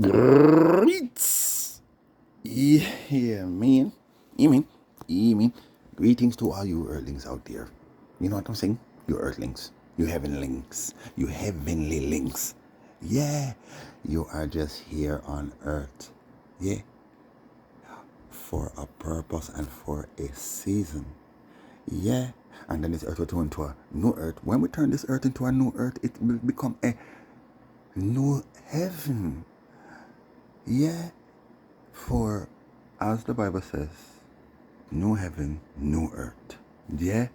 Greets. Yeah, man. You mean. Greetings to all you earthlings out there. You know what I'm saying? You earthlings. You heavenlings. You heavenly links. Yeah. You are just here on earth. Yeah. For a purpose and for a season. Yeah. And then this earth will turn into a new earth. When we turn this earth into a new earth, it will become a new heaven. Yeah. For, as the Bible says, new heaven, new earth. Yeah?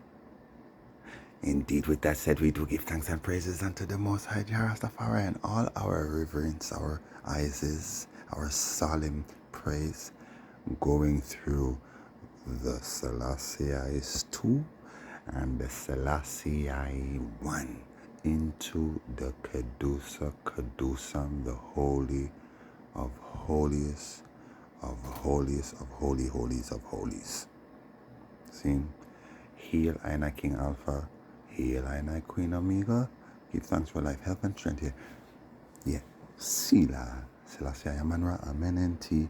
Indeed, with that said, we do give thanks and praises unto the Most High Jah Rastafari, and all our reverence, our eyes, our solemn praise going through the Selassie 2 and the Selassie 1 into the Kedusam, the Holy of Holies of Holies of Holy Holies of Holies. See? Hail I King Alpha, hail I Queen Omega. Give thanks for life, health, and strength here. Yeah. Sila, Selassie Amanra, Amenenti,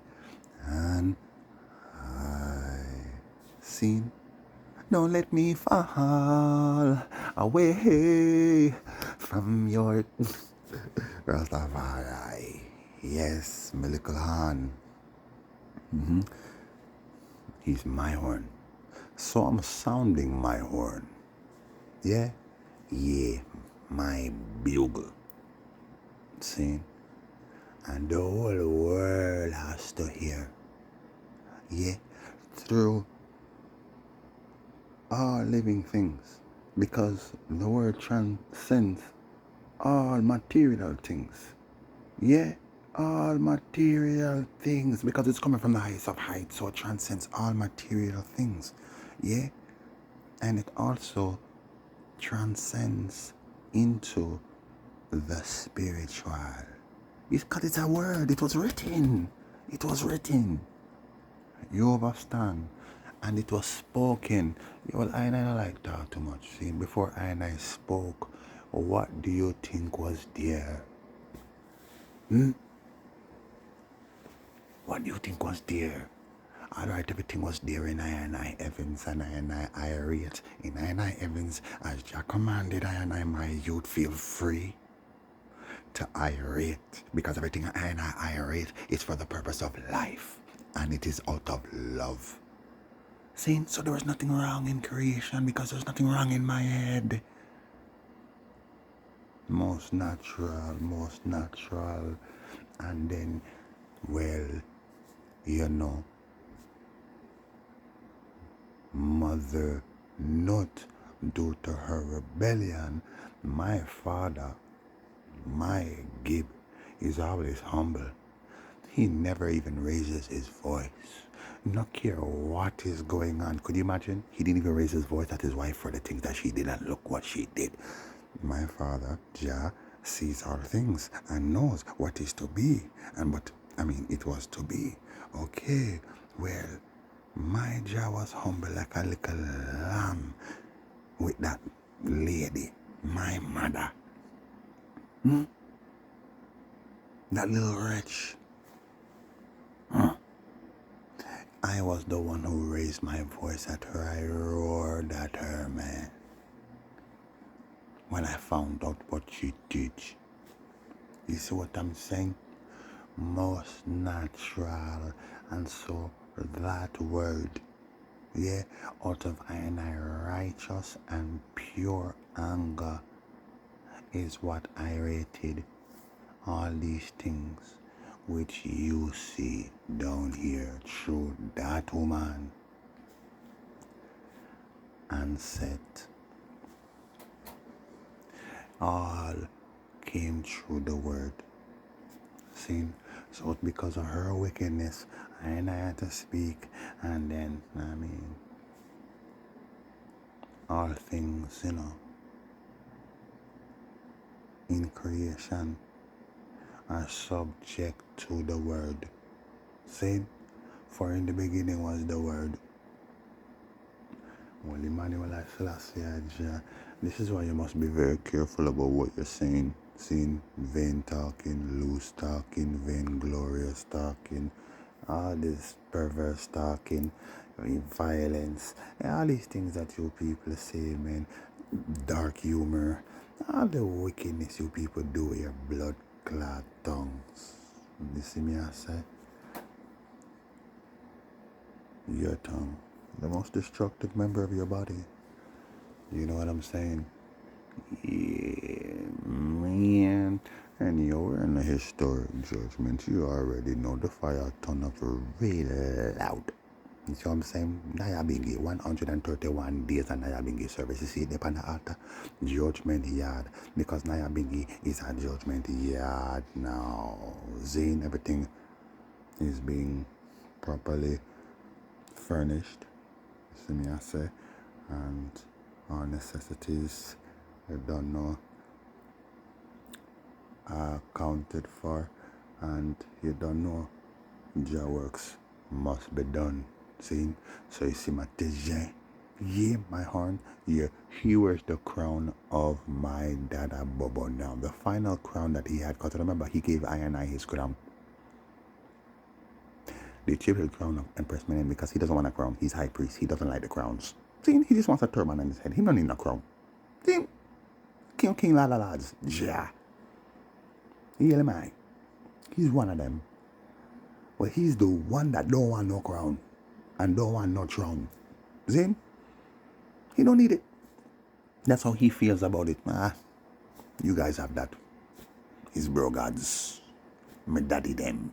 and I. Seen? Don't let me fall away from your Rastafari. Yes, my little hand. He's my horn. So I'm sounding my horn. Yeah? Yeah, my bugle. See? And the whole world has to hear. Yeah? Through all living things. Because the word transcends all material things. Yeah? All material things. Because it's coming from the highest of heights. So it transcends all material things. Yeah? And it also transcends into the spiritual. Because it's a word. It was written. It was written. You understand? And it was spoken. Well, I don't like talk too much. See, before I spoke, what do you think was there? What do you think was there? Alright, everything was there in I Evans and I rate. In I Evans, as Jack commanded I my youth, feel free to irate, because everything I irate is for the purpose of life, and it is out of love. See, so there was nothing wrong in creation, because there's nothing wrong in my head. Most natural, and then, well, you know, Mother Nut, due to her rebellion, my father, my Gib, is always humble. He never even raises his voice. Not care what is going on. Could you imagine? He didn't even raise his voice at his wife for the things that she did, and look what she did. My father, Jah, sees all things and knows what is to be. And what, it was to be. Okay, well, my Jah was humble like a little lamb with that lady, my mother. That little wretch. I was the one who raised my voice at her. I roared at her, man. When I found out what she did. You see what I'm saying? Most natural. And so that word, yeah, out of I righteous and pure anger is what I rated all these things which you see down here through that woman, and said all came through the word. See? So it's because of her wickedness I had to speak, and then all things, in creation are subject to the word. See? For in the beginning was the word. Well, Emmanuel, I Selassie, this is why you must be very careful about what you're saying. Seen vain talking, loose talking, vainglorious talking, all this perverse talking, violence, and all these things that you people say, man, dark humor, all the wickedness you people do with your blood clot tongues. You see me, I say? Your tongue, the most destructive member of your body. You know what I'm saying? Yeah, man. And you're in a historic judgment. You already know the fire turn up real loud. You see what I'm saying? Naya Bingi, 131 days and Naya Bingi service. You see it upon the altar. Judgment yard. Because Naya Bingi is a judgment yard now. Zane, everything is being properly furnished. See me, I say. And our necessities, I don't know, are accounted for, and you don't know, your works must be done. See? So you see my Judgement, yeah, my horn, yeah, he wears the crown of my dada Bobo now. The final crown that he had, because remember, he gave I and I his crown. The triple crown of Empress Menen, because he doesn't want a crown. He's high priest. He doesn't like the crowns. See, he just wants a turban on his head. He don't need a crown. See? King Lala lads. Yeah. Hear me? He's one of them. Well, he's the one that don't want no crown and don't want no throne. See? He don't need it. That's how he feels about it. You guys have that. His bro gods. My daddy them.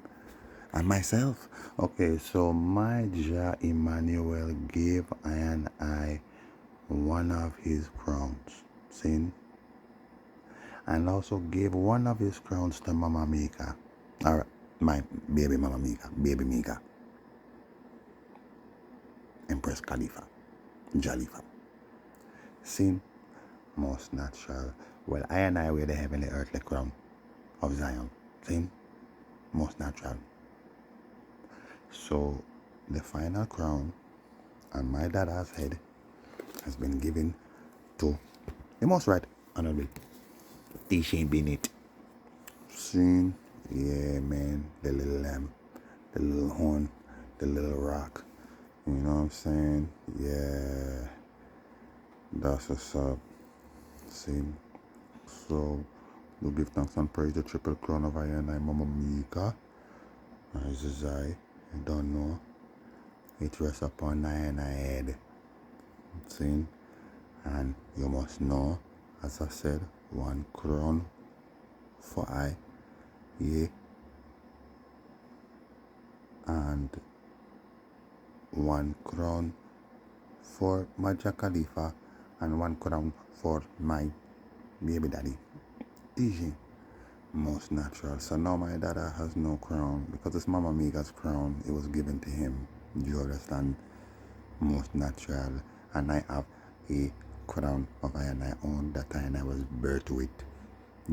And myself. Okay, so my Jah Emmanuel gave I and I one of his crowns. See? And also gave one of his crowns to Mama Mika. Or my baby Mama Mika. Baby Mika. Empress Khalifa. Jalifa. See? Most natural. Well, I and I wear the heavenly earthly crown of Zion. See? Most natural. So, the final crown on my dada's head has been given to the most right honorable T.J. Bennett. See? Yeah, man. The little lamb, the little horn, the little rock. You know what I'm saying? Yeah. That's what's up. See? So, we give thanks and praise the triple crown of I and I, Mama Mika. As I don't know. It rests upon I and I head. See? And you must know, as I said, one crown for I, yeah, and one crown for my Jah Khalifa, and one crown for my baby daddy, DJ. Most natural. So now my dada has no crown because it's Mama Mika's crown. It was given to him. You understand? Most natural. And I have a crown of I and I own that I and I was birthed with.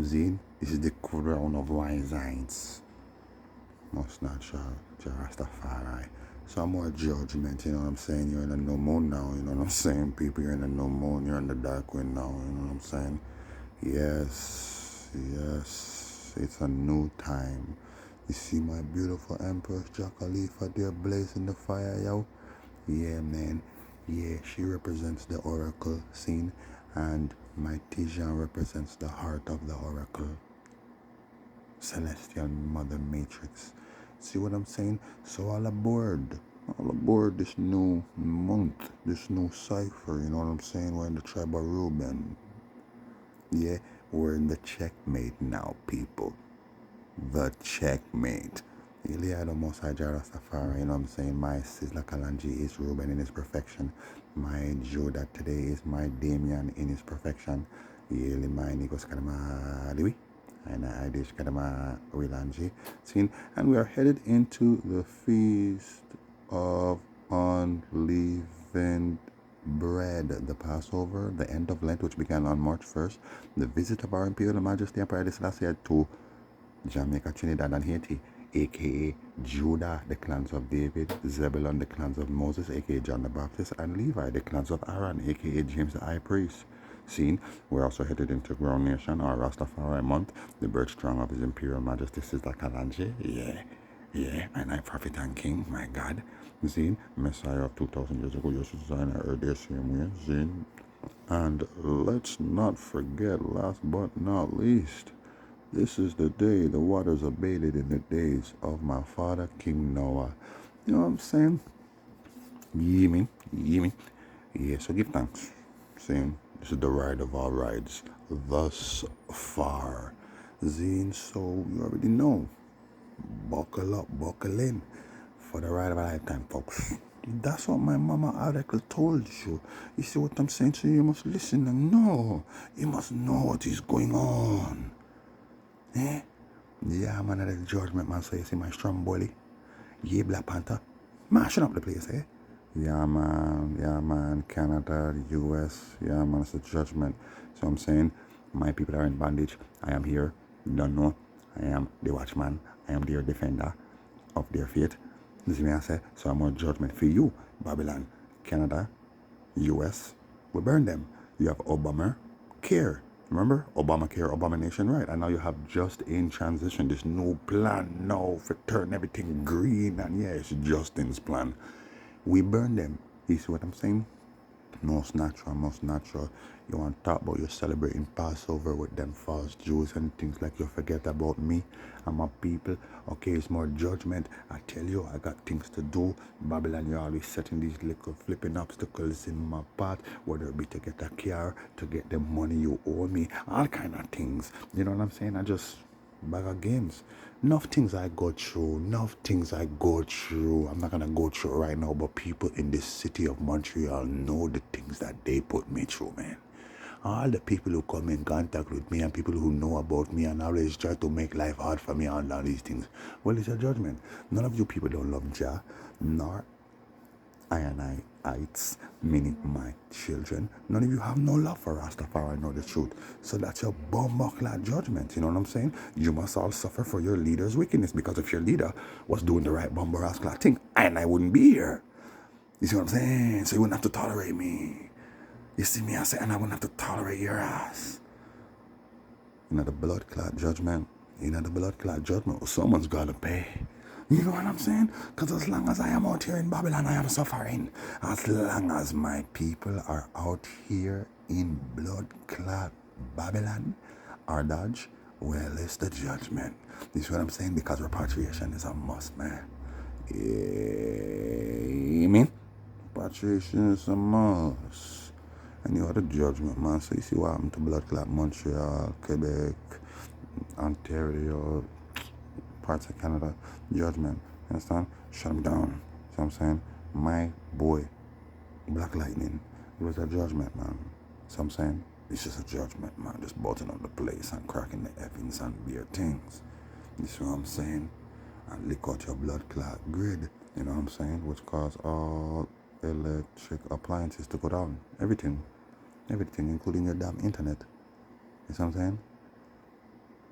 See? This is the crown of wise eyes. Most natural. Rastafari. So more judgment, you know what I'm saying? You're in the no moon now, you know what I'm saying? People, you're in the no moon, you're in the Darkwing now, you know what I'm saying? Yes, it's a new time. You see my beautiful Empress Jah Khalifa there blazing the fire, yo? Yeah, man. Yeah, she represents the oracle scene, and my Tijan represents the heart of the oracle. Celestial Mother Matrix. See what I'm saying? So all aboard this new month, this new cipher, you know what I'm saying? We're in the tribe of Reuben. Yeah, we're in the checkmate now, people. The checkmate. Iliad Most High Jah Rastafari, you know what I'm saying? My Sizzla Kalanji is Reuben in his perfection. My Judah today is my Damien in his perfection. Yeli my Nikos Kadama Diwi. And I dish Kadama Wilanji. And we are headed into the feast of unleavened bread, the Passover, the end of Lent, which began on March 1st, the visit of our Imperial Majesty Emperor Haile Selassie to Jamaica, Trinidad, and Haiti, aka Judah, the clans of David, Zebulun, the clans of Moses, aka John the Baptist, and Levi, the clans of Aaron, aka James the High Priest. Seen, we're also headed into Ground Nation, our Rastafari month, the birth strong of His Imperial Majesty Sister Kalanje. Yeah, and I prophet and king, my God. Seen, Messiah of 2,000 years ago, yes, design I heard the same way. Seen, and let's not forget, last but not least, this is the day the waters abated in the days of my father King Noah. You know what I'm saying? You mean? Yeah, so give thanks. Saying this is the ride of all rides thus far. Zine, so you already know. Buckle up, buckle in for the ride of a lifetime, folks. That's what my mama article told you. You see what I'm saying? So you must listen and know. You must know what is going on. Eh? Yeah, man, that's Judgement, man. So you see my Stromboli? Yeah, Black Panther. Mashing up the place, eh? Yeah, man. Canada, US. Yeah, man, it's a Judgement. So I'm saying, my people are in bondage. I am here. You don't know. I am the watchman. I am their defender of their faith. This is me I say. So I'm on Judgement for you. Babylon, Canada, US. We burn them. You have Obama Care. Remember? Obamacare, Abomination, right? And now you have just in transition, this new plan now for turn everything green. And yeah, it's Justin's plan. We burn them. You see what I'm saying? Most natural. You want to talk about you celebrating Passover with them false Jews and things like you forget about me and my people. Okay, it's more Judgement. I tell you, I got things to do. Babylon, you're always setting these little flipping obstacles in my path, whether it be to get a car, to get the money you owe me, all kind of things. You know what I'm saying? I just bag of games. Enough things I go through. I'm not gonna go through right now, but people in this city of Montreal know the things that they put me through, man. All the people who come in contact with me and people who know about me and always try to make life hard for me and all these things. Well, it's a Judgement. None of you people don't love Jah, nor Ites, meaning my children. None of you have no love for Rastafari, I know the truth. So that's your bumbuckler Judgement, you know what I'm saying? You must all suffer for your leader's wickedness, because if your leader was doing the right bumbuckler thing, I wouldn't be here. You see what I'm saying? So you wouldn't have to tolerate me. You see me, I say, and I wouldn't have to tolerate your ass. You know the blood clot judgment. Someone's gotta pay. You know what I'm saying? Because as long as I am out here in Babylon, I am suffering. As long as my people are out here in blood clot Babylon or Dodge, well, it's the Judgement. You see what I'm saying? Because repatriation is a must, man. Yeah, you mean? Repatriation is a must. And you are the Judgement, man. So you see what happened to blood clot Montreal, Quebec, Ontario, parts of Canada. Judgement. You understand? Shut him down. See what I'm saying? My boy, Black Lightning, it was a Judgement, man. See what I'm saying? It's just a Judgement, man. Just bolting up the place and cracking the effings and weird things. You see what I'm saying? And lick out your blood clot grid. You know what I'm saying? Which cause all electric appliances to go down. Everything, including your damn internet. You see what I'm saying?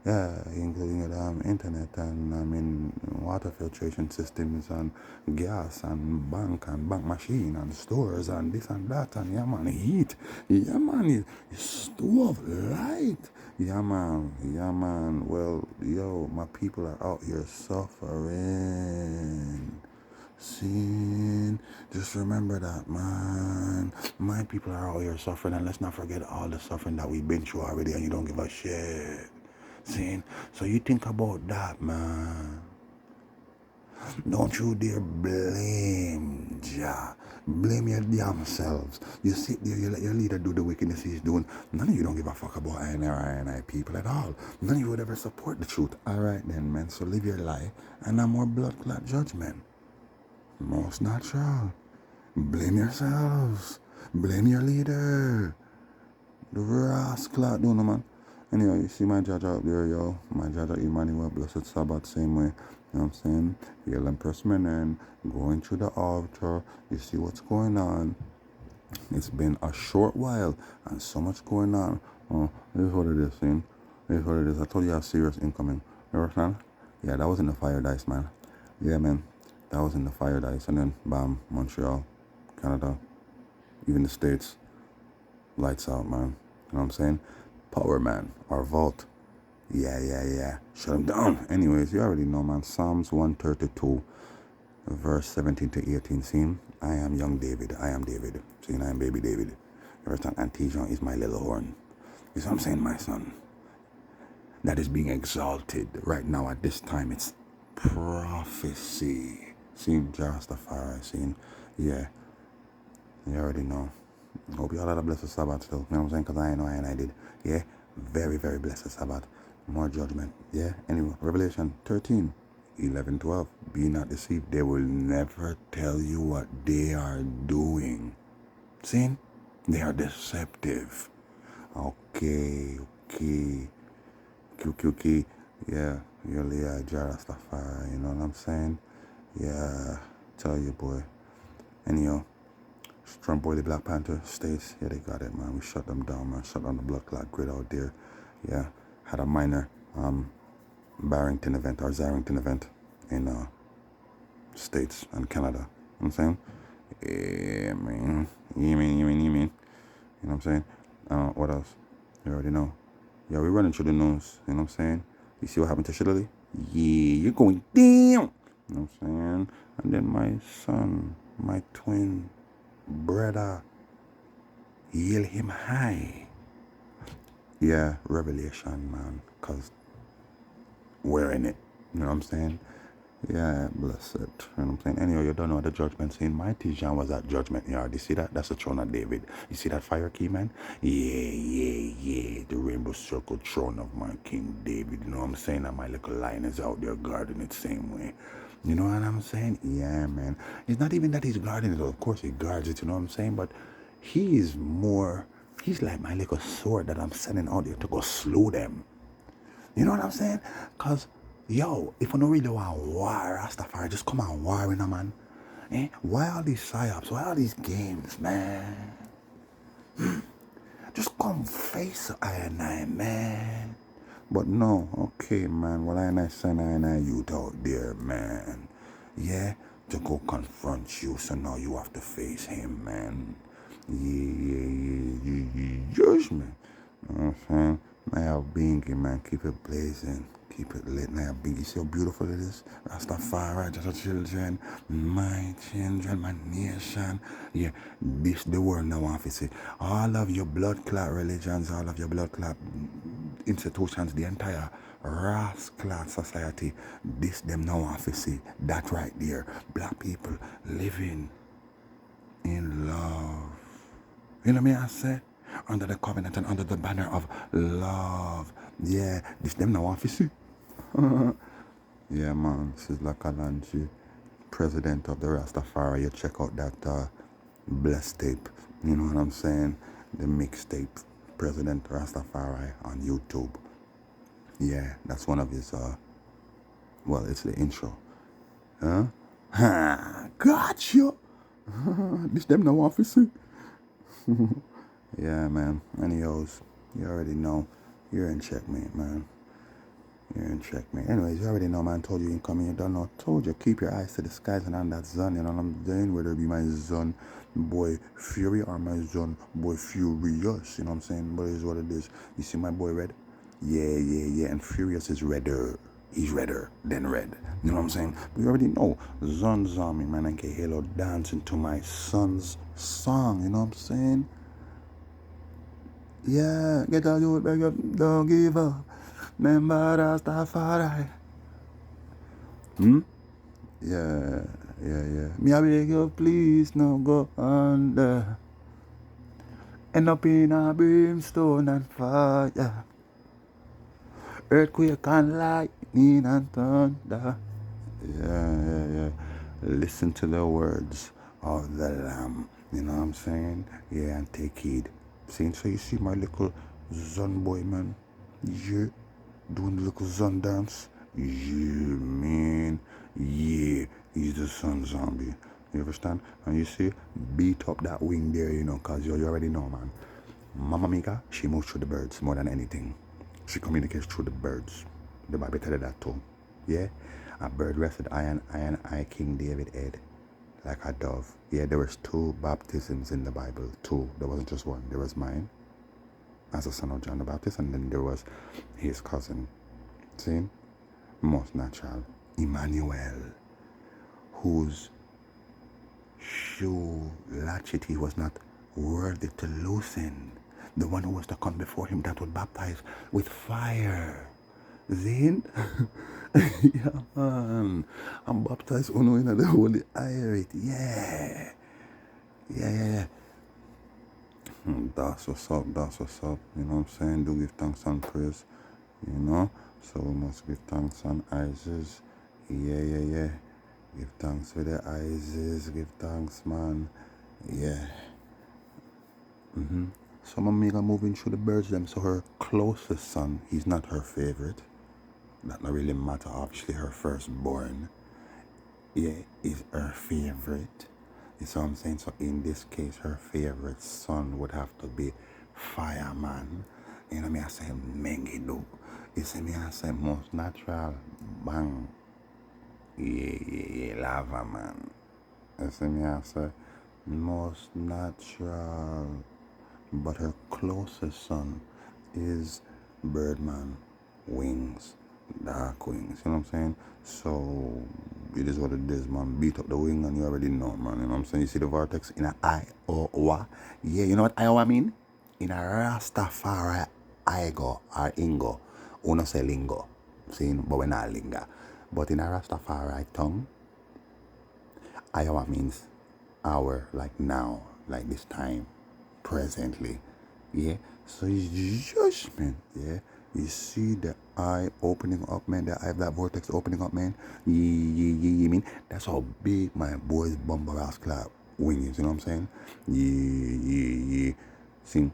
Yeah, including your damn internet and water filtration systems and gas and bank machine and stores and this and that and yeah man, heat. Yeah man, stove, light. Yeah man. Well, yo, my people are out here suffering. Sin. Just remember that, man. My people are out here suffering, and let's not forget all the suffering that we've been through already, and you don't give a shit. See? So you think about that, man. Don't you dare blame Jah. Blame your damn selves. You sit there, you let your leader do the wickedness he's doing. None of you don't give a fuck about I and I people at all. None of you would ever support the truth. Alright then, man. So live your lie. And no more blood clot Judgement. Most natural. Blame yourselves. Blame your leader. The rascal, don't know, man. Anyway, you see my judge out there, yo. My judge at Emmanuel, blessed Sabbath, same way. You know what I'm saying? Hail Empress Menen, going through the altar. You see what's going on. It's been a short while and so much going on. Oh, this is what it is, see? This is what it is. I told you I have serious incoming. You understand? Yeah, that was in the fire dice, man. Yeah, man. That was in the fire dice. And then, bam, Montreal, Canada, even the States. Lights out, man. You know what I'm saying? Power man or vault. Yeah. Shut him down. Anyways, you already know, man. Psalms 132, verse 17 to 18. See, I am young David. I am David. See, I am baby David. You understand? And Tijon is my little horn. You see what I'm saying, my son? That is being exalted right now at this time. It's prophecy. See, Jarastafari. See, yeah. You already know. Hope you all had a blessed Sabbath still. You know what I'm saying? Because I know I did. Yeah. Very, very blessed Sabbath. More judgment. Yeah. Anyway, Revelation 13, 11, 12. Be not deceived. They will never tell you what they are doing. See? They are deceptive. Okay. QQK. Yeah. You're Leah Jarastafari. You know what I'm saying? Yeah. Tell you, boy. Anyhow. Strong boy, the Black Panther states, yeah, they got it, man. We shut them down, man. Shut down the blood clot grid out there. Yeah, had a minor Barrington event or Zarrington event in States and Canada. You know what I'm saying? Yeah, man. You mean. You know what I'm saying? What else? You already know. Yeah, we're running through the news. You know what I'm saying? You see what happened to Shillelagh? Yeah, you're going down. You know what I'm saying? And then my son, my twin brother, hail him high. Yeah, revelation, man, because we're in it. You know what I'm saying? Yeah, blessed. You know what I'm saying? Anyway, you don't know the judgment scene. My Tijan was at Judgment Yard. You see that? That's the throne of David. You see that fire key, man? Yeah. The rainbow circle throne of my King David. You know what I'm saying? And my little lion is out there guarding it same way. You know what I'm saying? Yeah, man. It's not even that he's guarding it. Of course he guards it, you know what I'm saying? But he's like my little sword that I'm sending out there to go slew them. You know what I'm saying? Because, yo, if you don't really want war, Rastafari, just come on war, you know, man. Why all these psyops? Why all these games, man? Just come face I and I, man. But no, okay, man. Well, I send I and I youth out there, man. Yeah, to go confront you. So now you have to face him, man. Yeah. Judgment. You know what I'm saying? I have Bingy, man. Keep it blazing. Keep it lit. Now, Bingy, see how beautiful it is? Rastafari, just a children. My children, my nation. Yeah, this the world now want to see. All of your blood clot religions, all of your blood clot institutions, the entire Ras clot society, this them now want to see. That right there. Black people living in love. You know what I said? Under the covenant and under the banner of love. Yeah, this them now want to see. Yeah, man, this is Lakalanji, president of the Rastafari. You check out that blessed tape. You know what I'm saying? The mixtape, President Rastafari on YouTube. Yeah, that's one of his, well, it's the intro. Huh? Ha! Gotcha! This them now want to see. Yeah, man. Anyways, you already know. You're in checkmate, man. You're in checkmate. Anyways, you already know, man. Told you come here. You don't know. Told you, keep your eyes to the skies and on that sun. You know what I'm saying? Whether it be my son, boy Fury, or my son, boy Furious. You know what I'm saying? But it is what it is. You see my boy Red? Yeah. And Furious is redder. He's redder than red. You know what I'm saying? But you already know. Zon's on me, man. And Halo dancing to my son's song. You know what I'm saying? Yeah, get out you back up, don't give up. Remember Rastafari. Yeah. Me I beg you, please, no go under. End up in a brimstone and fire. Earthquake and lightning and thunder. Yeah. Listen to the words of the Lamb. You know what I'm saying? Yeah, and take heed. Saying, so you see my little Zon boy, man? Yeah. Doing the little Zon dance? Yeah, man. Yeah. He's the sun zombie. You understand? And you see, beat up that wing there, you know, because you already know, man. Mama Mika, she moves through the birds more than anything. She communicates through the birds. The Bible tell you that too. Yeah? A bird rested I King David head like a dove. Yeah, there was 2 baptisms in the Bible. 2. There wasn't just one. There was mine as a son of John the Baptist, and then there was his cousin, see, most natural, Emmanuel, whose shoe latchet he was not worthy to loosen. The one who was to come before him that would baptize with fire. Zin? Yeah, man. I'm baptized in the Holy Spirit. Yeah. Yeah. That's what's up. You know what I'm saying? Do give thanks and praise. You know? So we must give thanks and Isis. Yeah. Give thanks for the Isis. Give thanks, man. Yeah. So my Mega moving through the birds them. So her closest son, he's not her favorite. That not really matter. Obviously her firstborn, yeah, is her favorite. You see what I'm saying? So in this case, her favorite son would have to be Fireman. You know me, I say Mengidu. You see me, I say most natural, bang. Yeah, lava man. You see me, I say most natural. But her closest son is Birdman, Wings, Darkwing. See what I'm saying? So it is what it is, man. Beat up the wing and you already know, man. You know what I'm saying? You see the vortex in a Iowa? Yeah, you know what Iowa mean? In a Rastafari Igo or Ingo. Uno say lingo. See, but we're not linga. But in a Rastafari tongue, Iowa means hour, like now, like this time, presently. Yeah. So it's judgment. Yeah. You see the eye opening up, man. The eye of that vortex opening up, man. Yeah. Mean that's how big my boy's bumper ass clap wing is. You know what I'm saying? Yeah. See,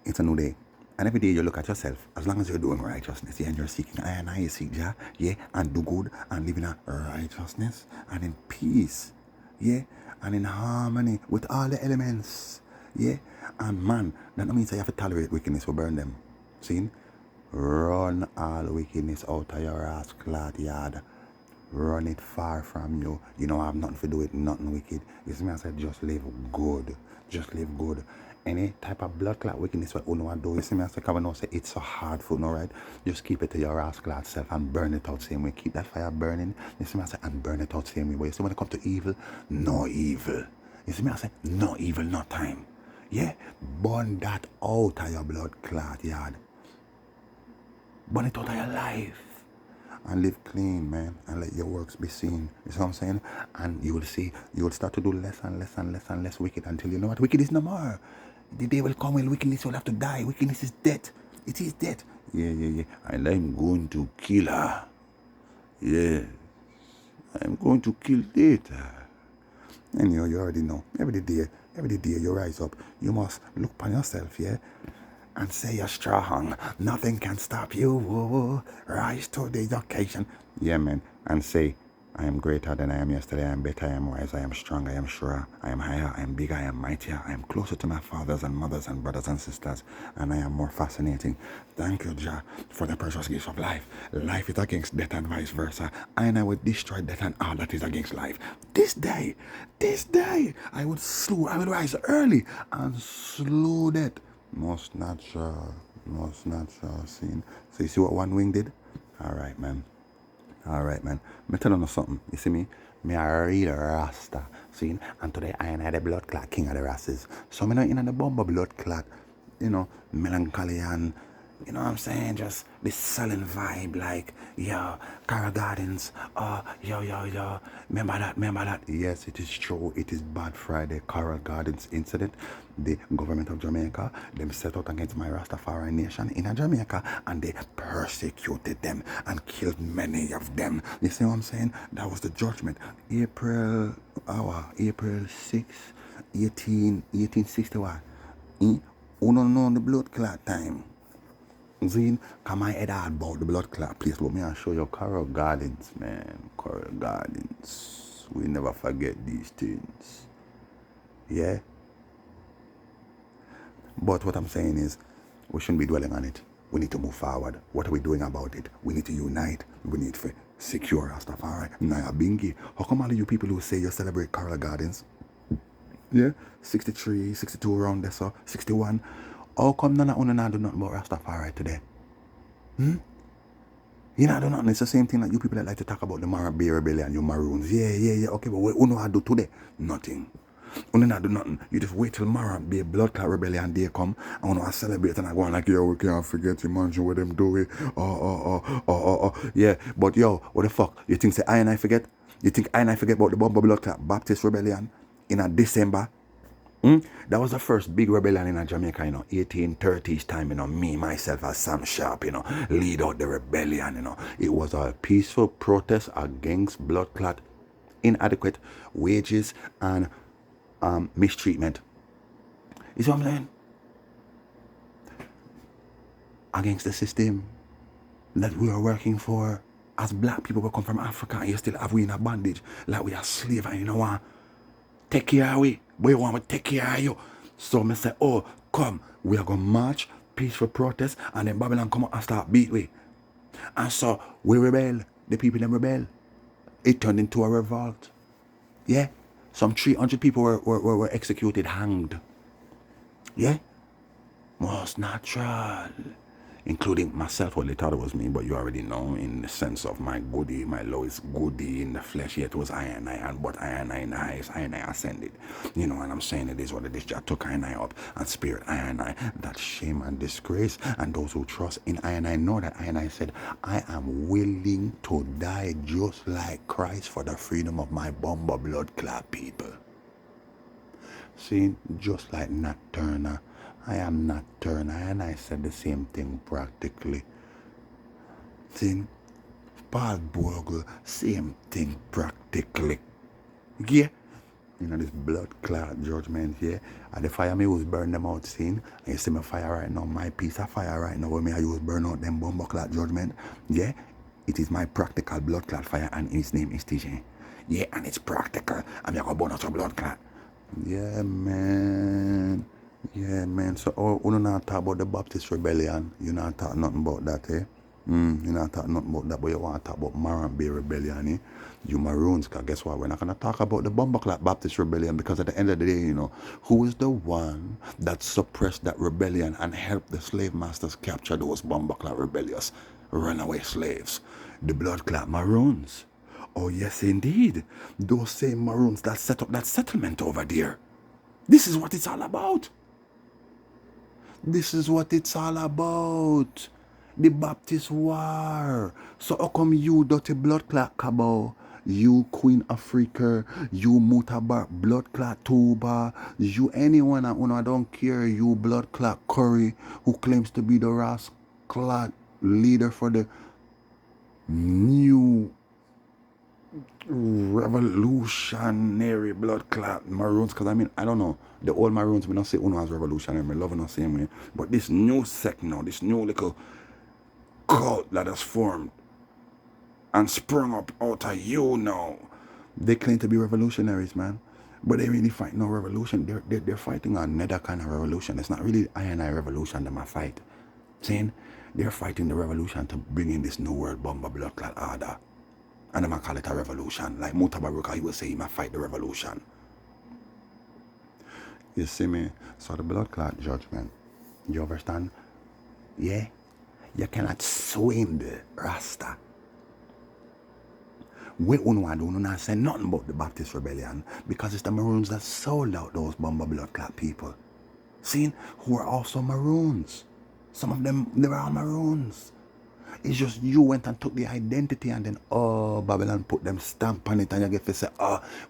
it's a new day. And every day you look at yourself, as long as you're doing righteousness, yeah, and you're seeking I and I seek Jah, yeah, and do good and live in a righteousness and in peace, yeah, and in harmony with all the elements, yeah. And man, that don't mean you have to tolerate wickedness or burn them. See? Run all wickedness out of your ass clot yard. Run it far from you. You don't have nothing to do with nothing wicked. You see me, I said just live good. Just live good. Any type of blood clot wickedness what you want to do, you see me, I said, come on, say it's so hard for no, right? Just keep it to your ass clot self and burn it out same way. Keep that fire burning. You see me, I said, and burn it out same way. But you see when it comes to evil, no evil. You see me, I said, no evil, no time. Yeah? Burn that out of your blood clot yard. Burn it out of your life. And live clean, man, and let your works be seen. You see what I'm saying? And you will see, you will start to do less and less and less and less wicked until you know what? Wicked is no more. The day will come when wickedness will have to die. Wickedness is death. It is death. Yeah. And I'm going to kill her. Yeah. I'm going to kill it. And you already know. Every day you rise up, you must look upon yourself, yeah? And say you're strong. Nothing can stop you. Rise to the occasion. Yeah, man. And say, I am greater than I am yesterday. I am better. I am wise. I am strong. I am sure. I am higher. I am bigger. I am mightier. I am closer to my fathers and mothers and brothers and sisters. And I am more fascinating. Thank you, Jah, for the precious gifts of life. Life is against death and vice versa. And I will destroy death and all that is against life. This day, I will rise early and slew death. Most natural scene. So you see what one wing did? Alright, man. Me tell you something. You see me? Me a real Rasta. See? And today I am the blood clot king of the Rastas. So me not in the bomber blood clot, you know, melancholy and, you know what I'm saying? Just this sullen vibe like, yo, Cara Gardens, yo. Remember that? Yes, it is true. It is Bad Friday, Cara Gardens incident. The government of Jamaica, them set out against my Rastafari nation in Jamaica and they persecuted them and killed many of them. You see what I'm saying? That was the judgment. April 6, 1861. You don't know the blood clot time. Zine, come my head out about the blood clot place, but me I'll show you Coral Gardens, man. Coral Gardens. We never forget these things. Yeah? But what I'm saying is, we shouldn't be dwelling on it. We need to move forward. What are we doing about it? We need to unite. We need to secure Rastafari. Naya Bingi. How come all of you people who say you celebrate Coral Gardens? Yeah? 63, 62 around there, so 61. How come none of you not do nothing about Rastafari today? You know, do nothing. It's the same thing like you people that like to talk about the Marab Bay Rebellion, you Maroons. Yeah. Okay, but what you know I do today? Nothing. You not do nothing. You just wait till Marab Bay Blood Clot Rebellion day come. I want to celebrate and I go on like, yo, we can't forget to mention what them do it. Yeah, but yo, what the fuck? You think say I and I forget? You think I and I forget about the Bomber Blood Clot Baptist Rebellion in a December? That was the first big rebellion in Jamaica, 1830s time, me, myself, as Sam Sharp, lead out the rebellion, It was a peaceful protest against blood clot, inadequate wages, and mistreatment. You see what I'm saying? Against the system that we are working for. As black people, we come from Africa, and you still have we in a bondage, like we are slave, and you know what? Take care of we. We want to take care of you. So I say, oh, come, we are going to march, peaceful protest, and then Babylon come out and start beat we. And so we rebel. The people them rebel. It turned into a revolt. Yeah. Some 300 people were executed, hanged. Yeah. Most natural. Including myself. Well, they thought it was me, but you already know, in the sense of my goodie, my lowest goodie in the flesh. Yet it was I and I, and but I and I in the highest, I and I ascended. You know, and I'm saying it is what it is. Jah took I and I up, and spirit I and I, that shame and disgrace. And those who trust in I and I know that I and I said, I am willing to die just like Christ for the freedom of my bomber blood clot people. See, just like Nat Turner. I am Nat Turner, and I said the same thing practically. See, Paul Bogle, same thing practically. Yeah. This blood clot judgment here. And the fire me was burn them out, seen. And you see my fire right now, my piece of fire right now, where me I use burn out them bomber clot judgment. Yeah. It is my practical blood clot fire, and its name is TJ. Yeah, and it's practical. I'm going to burn out your blood clot. Yeah, man. Yeah, man. So, you not talk about the Baptist Rebellion. You not talk nothing about that, eh? You not talk nothing about that, but you want to talk about Marab Bay Rebellion, eh? You Maroons, because guess what? We're not going to talk about the Bumbleclap Baptist Rebellion, because at the end of the day, who is the one that suppressed that rebellion and helped the slave masters capture those Bumbleclap rebellious runaway slaves? The blood-clad Maroons. Oh, yes, indeed. Those same Maroons that set up that settlement over there. This is what it's all about. This is what it's all about. The Baptist War. So how come you dirty blood clot Cabal, you Queen Africa, you Mutabar blood clot Tuba, you anyone that I don't care, you blood clot Curry, who claims to be the rascal leader for the new revolutionary blood clot Maroons, because I don't know, the old Maroons, we don't say Uno as revolutionary, we love it the same way, but this new sect now, this new little cult that has formed and sprung up out of you now, they claim to be revolutionaries, man, but they really fight no revolution. They're fighting another kind of revolution. It's not really I and I revolution that I fight. Saying they're fighting the revolution to bring in this new world bomber blood clot order. And I'm going to call it a revolution. Like Mutabaruka, he will say he might fight the revolution. You see me? So the blood clot judgment. You understand? Yeah? You cannot swim the Rasta. We don't want to say nothing about the Baptist Rebellion, because it's the Maroons that sold out those bomber blood clot people. See? Who are also Maroons. Some of them, they were all Maroons. It's just you went and took the identity, and then, Babylon put them stamp on it, and you get to say,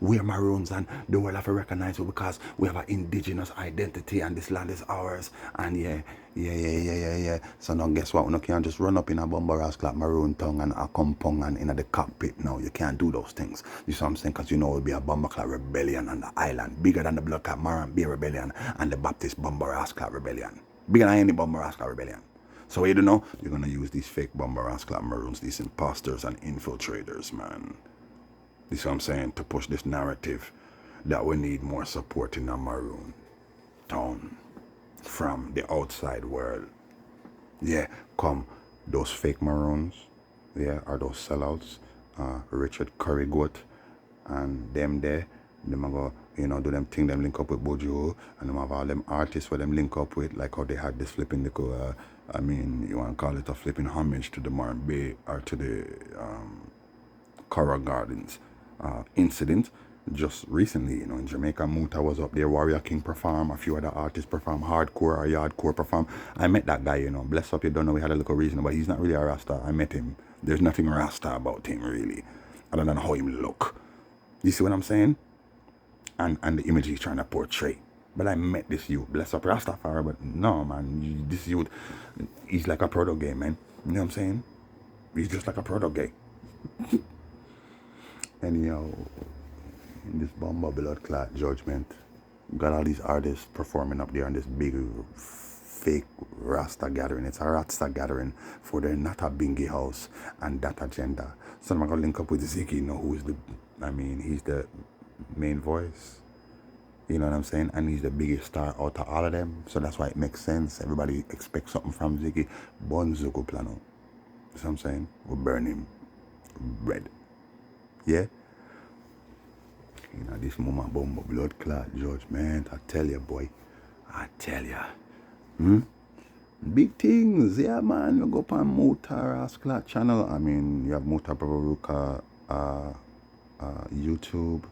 we're Maroons, and the world have to recognize it because we have an indigenous identity, and this land is ours. And yeah. So now guess what? You can't just run up in a bomber ass like Maroon tongue and a compound and in the cockpit. No, you can't do those things. You see what I'm saying? Because it will be a bomber clot rebellion on the island, bigger than the blood clot Marab Bay rebellion and the Baptist bomber ass clot rebellion. Bigger than any bomber ass clot rebellion. So you don't know, you're going to use these fake bomber ass clot Maroons, these imposters and infiltrators, man. You see what I'm saying? To push this narrative that we need more support in a Maroon town from the outside world. Yeah, come those fake Maroons, yeah, or those sellouts, Richard Currygoat and them there, them go You know, do them thing, them link up with Bojo, and them have all them artists where them link up with, like how they had this flipping little, I mean, you want to call it a flipping homage to the Martin Bay, or to the Coral Gardens incident just recently. You know, in Jamaica, Muta was up there, Warrior King perform, a few other artists perform, hardcore or yardcore perform. I met that guy, you know, bless up, you don't know, we had a little reason, but he's not really a Rasta. I met him. There's nothing Rasta about him, really, other than how him look. You see what I'm saying? And the image he's trying to portray. But I met this youth, bless up Rastafari, but no, man, this youth, he's like a proto-gay, man. You know what I'm saying? He's just like a proto-gay. Anyhow, in this bomber blood clot Judgement, got all these artists performing up there in this big fake Rasta gathering. It's a Rasta gathering for the not a bingy house and that agenda. So I'm gonna link up with Ziggy, you know, who's the, I mean, he's the main voice. You know what I'm saying? And he's the biggest star out of all of them. So that's why it makes sense. Everybody expects something from Ziggy. Bon Zuko Plano. You know what I'm saying? We'll burn him red. Yeah? You know, this moment bomb blood clot Judgement. I tell you, boy. I tell you. Big things. Yeah, man. You go up on Muta Clot channel. I mean, you have Muta Babaruka YouTube.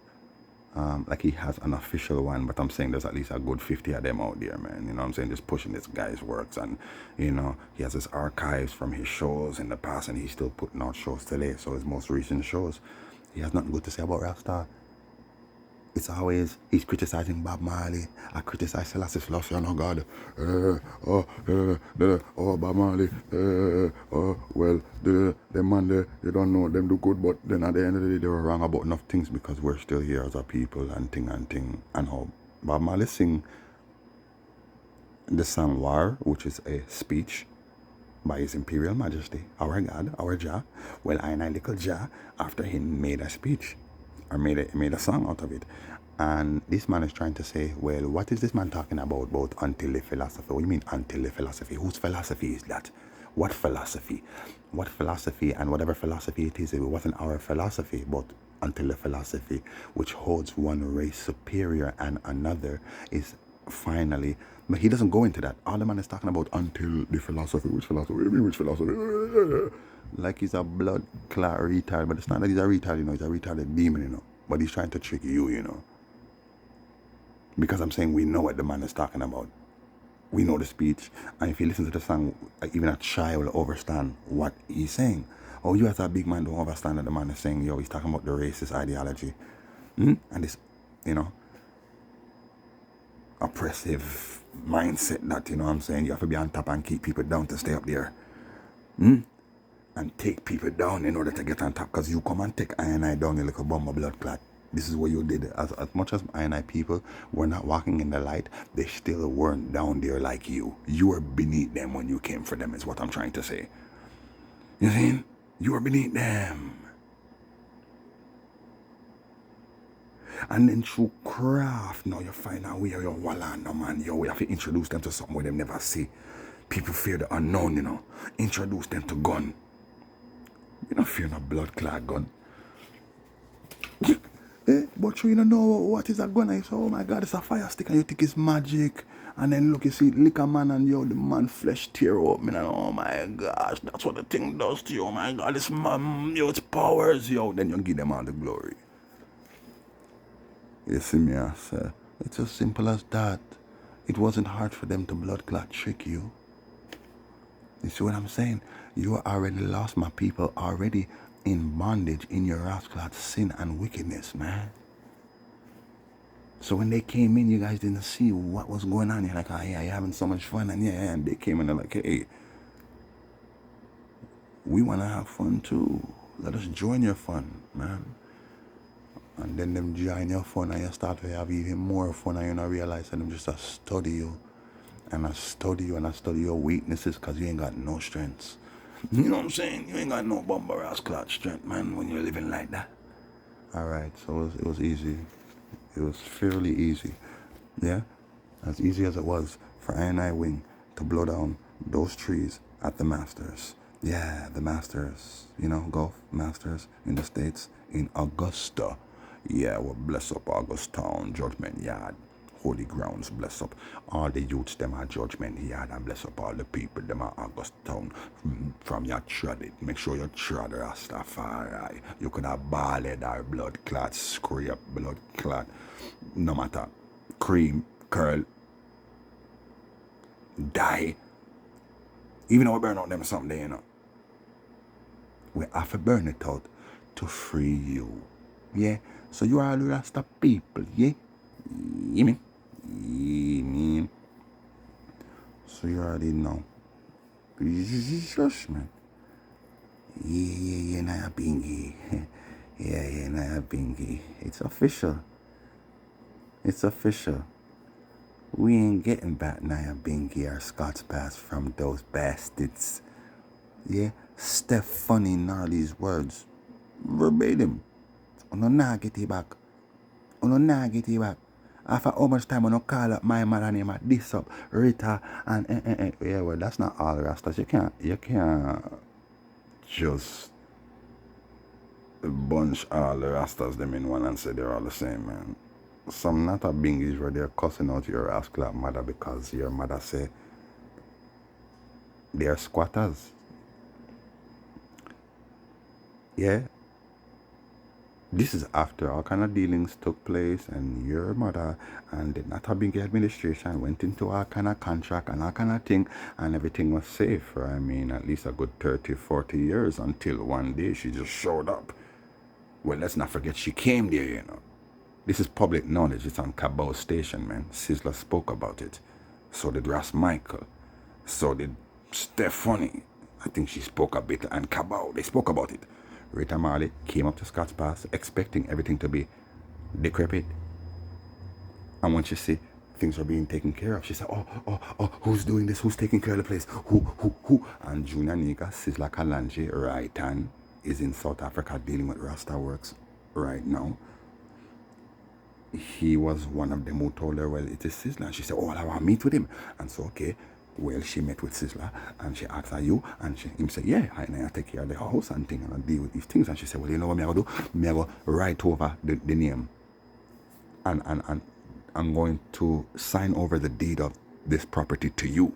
Like he has an official one, but I'm saying there's at least a good 50 of them out there, man. You know what I'm saying? Just pushing this guy's works, and you know, he has his archives from his shows in the past, and he's still putting out shows today. So his most recent shows, he has nothing good to say about Rasta. It's always, he's criticizing Bob Marley. I criticize Selassie Fluffy, oh God. Bob Marley. Well, the man there, you don't know them do good, but then at the end of the day, they were wrong about enough things because we're still here as a people and thing. And how Bob Marley sing the song War, which is a speech by His Imperial Majesty, our God, our Jah. Well, I and I little Jah, after he made a speech, or made a song out of it. And this man is trying to say, well, what is this man talking about until the philosophy? What do you mean until the philosophy? Whose philosophy is that? What philosophy? What philosophy? And whatever philosophy it is, it wasn't our philosophy, but until the philosophy, which holds one race superior and another, is finally. But he doesn't go into that. All the man is talking about until the philosophy. Which philosophy? What do you mean, which philosophy? Like he's a blood clot retard, but it's not that he's a retard, you know, he's a retarded demon, you know. But he's trying to trick you, you know. Because I'm saying we know what the man is talking about. We know the speech. And if you listen to the song, even a child will understand what he's saying. Oh, you as a big man don't understand that the man is saying, yo, he's talking about the racist ideology. And this, you know, oppressive mindset that, you know what I'm saying, you have to be on top and keep people down to stay up there. And take people down in order to get on top. Because you come and take I and I down, you like a bomb of blood clot. This is what you did. As much as I and I people were not walking in the light, they still weren't down there like you. You were beneath them when you came for them, is what I'm trying to say. You see? You were beneath them. And then through craft, now you find out where you're Wallanda, man. Yo, we have to introduce them to something where they never see. People fear the unknown, you know. Introduce them to gun. You don't fear no blood clot gun. But you don't know what is a gun. I say, oh my God, it's a fire stick, and you think it's magic. And then look, you see liquor man, and yo, the man flesh tear up, man. And oh my gosh, that's what the thing does to you. Oh my God, it's it's powers, yo. Then you give them all the glory. You see me, I say, it's as simple as that. It wasn't hard for them to blood clot trick you. You see what I'm saying? You are already lost, my people, already in bondage in your rascal sin and wickedness, man. So when they came in, you guys didn't see what was going on. You're like, oh yeah, you're having so much fun. And yeah, and they came in and they're like, hey, we want to have fun too. Let us join your fun, man. And then them join your fun and you start to have even more fun, and you don't realize that them just study you. And I study you and I study your weaknesses because you ain't got no strengths. You know what I'm saying? You ain't got no bomber ass clot strength, man, when you're living like that. Alright, so it was easy. It was fairly easy. Yeah? As easy as it was for I and I Wing to blow down those trees at the Masters. Yeah, the Masters. You know, Golf Masters in the States in Augusta. Yeah, well, bless up August Town, Judgment Yard, Holy Grounds, bless up all the youths, them are Judgment Yard, and bless up all the people, them are August Town. From your trod it, make sure you trod Rastafari. You could have ballad or blood clot, scrape, blood clot, no matter, cream, curl, die. Even though we burn out them someday, you know. We have to burn it out to free you. Yeah? So you are the Rasta people, yeah? You mean? You mean? So you already know. Judgment. Yeah, Naya Bingy. Yeah, Naya Bingy. It's official. It's official. We ain't getting back Naya Bingy or Scott's Pass from those bastards. Yeah? Steph funny in all these words. Verbatim. Uno nah get it back. Uno nah get it back. After how much time uno call up my mother name at this up, Rita, and yeah, well, that's not all the Rastas. You can't just bunch all the Rastas them in one and say they're all the same, man. Some not a bingies where they're cussing out your rascal mother because your mother say they're squatters. Yeah? This is after all kind of dealings took place and your mother and the Natabingi administration went into all kind of contract and all kind of thing and everything was safe for, I mean, at least a good 30, 40 years until one day she just showed up. Well, let's not forget she came there, you know. This is public knowledge. It's on Cabot Station, man. Sizzler spoke about it. So did Ras Michael. So did Stephanie. I think she spoke a bit. And Cabot, they spoke about it. Rita Marley came up to Scott's Pass expecting everything to be decrepit. And when she see things are being taken care of, she said, oh, who's doing this? Who's taking care of the place? Who? And Junior Nika, Sizzler Kalanje, right hand, is in South Africa dealing with Rasta Works right now. He was one of them who told her, well, it is Sizzler. And she said, oh, I want to meet with him. And so, okay. Well, she met with Sizzler and she asked, are you? And him said, yeah, I take care of the house and thing and I deal with these things. And she said, well, you know what I'm going to do? I'm going to write over the name. And I'm going to sign over the deed of this property to you.